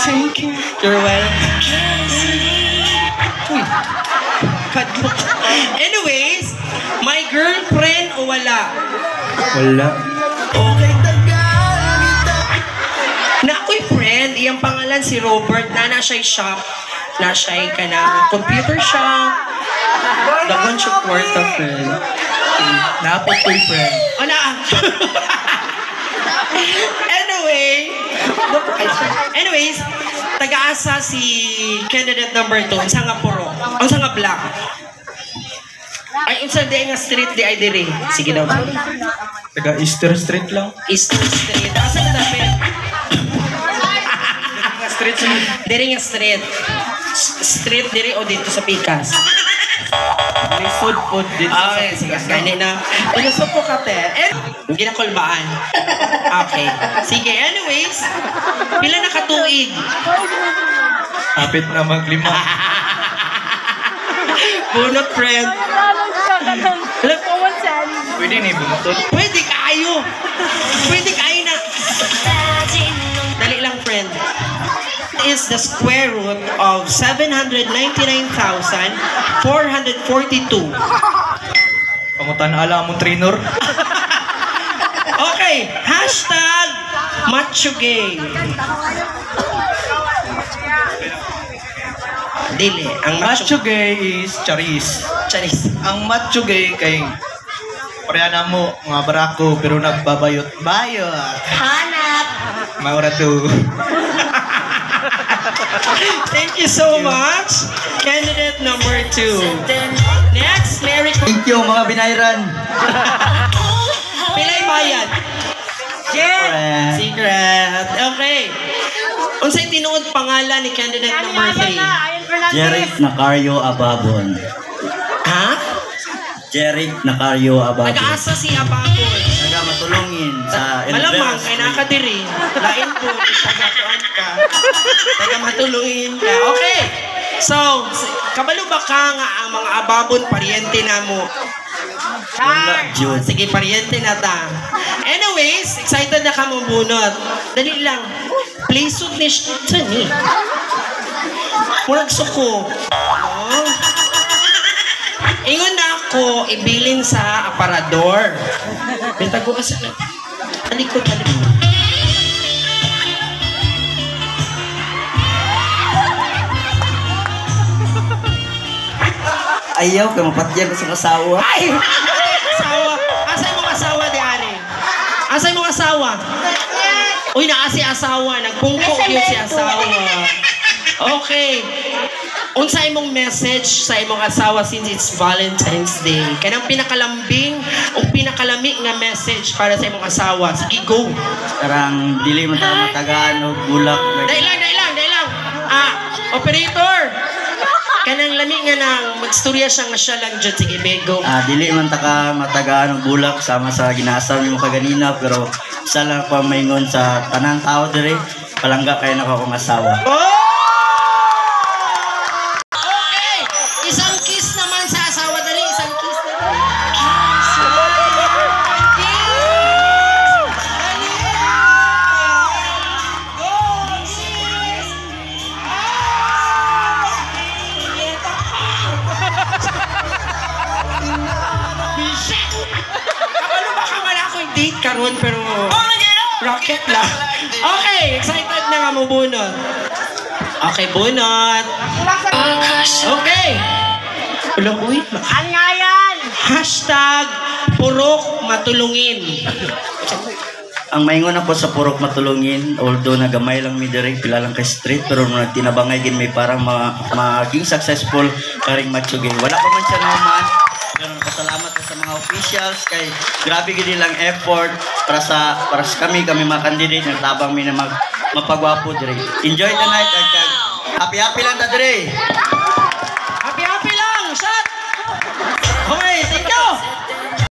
Thank you. You're welcome. Uy. Kadlok. Anyways, my girlfriend o wala? Wala. Okay, na ako'y friend, iyang pangalan si Robert na nasa shop, nasa ka ng computer shop. Dagon siya kwarta, friend. Napot ko'y friend. O na. Anyways, taga-asa si candidate number 2, ang nga puro, ang nga black. Ay, unsa di nga street di ay diri. Sige daw. Taga Easter Street lang. Easter Street. Asa na dapit? Street sa Diri nga street. Street diri o dito sa Pikas. may food dito. Okay, sige. Gani na. Pinusok ko ka, te. Ginakulbaan. Okay. Sige, anyways. Pila na katuig? Hapit na maglima. Bunot, friend. Look, Pwede na bumutod. pwede kayo. Pwede kayo na. Dali lang, friend. Is the square root of 799,442. Pamutan na ala mong trainer. Okay, hashtag macho gay. Dili, ang Macho gay is charis. Charis. Ang macho gay kay pareha na mo mga barako pero nagbabayot. Bayot. Hanap. Maura to. Thank you so much. Candidate number 2. Next, Mary. Thank you mga binayran. Pilay bayad. Secret. Okay. Unsay tinuod pangalan ni candidate number 3? Jeric Nacario Ababon. Ha? Jeric Nacario Ababon. Nag-aasa si Ababon. Naga matulungin sa Malamang kay nakadiri. Lain po, tagatuan ka. Taga matulungin ka. Okay. So, kabalo ba ka nga ang mga Ababon pariente na mo? Wala, Jude. Sige, pariente na ta. Anyways, excited na ka mo bunot. Dali lang. Play suit ni ni. Murag suko. Oh. Ingon na ako, ibilin sa aparador. Bitago asa na. Alikod. Ayaw ka mapatyan ko sa kasawa. Ay! Asawa! Asa yung mga asawa di ari? Asa yung mga asawa? Uy, naasi asawa. Nagpungko yun si asawa. Okay. Unsa imong message sa imong asawa since it's Valentine's Day? Kanang pinakalambing o pinakalami nga message para sa imong asawa? Sige, go. Karang dili man ta matagaan og bulak. Dahil lang. Operator! Kanang lami nga nang magstorya siya nga siya lang dyan. Sige, go. Dili man ta ka matagaan og bulak sama sa ginasaw nimo kaganina pero isa lang pa maingon sa tanang tao dire palangga kay nako akong asawa. Oh! Okay! Isang kiss naman sa asawa. Dali, isang kiss na dali. Kiss! Dali! Go! Kiss! Bisit! Kapalo ba ka man ako yung date karon pero rocket lang. Okay, excited na nga mo bunot. Okay, bunot. Okay. Ulang uy. Ano nga yan? Hashtag purok matulungin. Ang maingon ako sa purok matulungin, although nagamay lang mi diri pila lang ka street pero nung nagtinabangay gid may parang maging successful karing macho gay. Wala pa man siya naman. Pero pasalamat ko sa mga officials kay grabe gid nilang effort para sa kami mga candidate nagtabang mi na mapagwapo diri. Enjoy the night. Happy lang ta diri.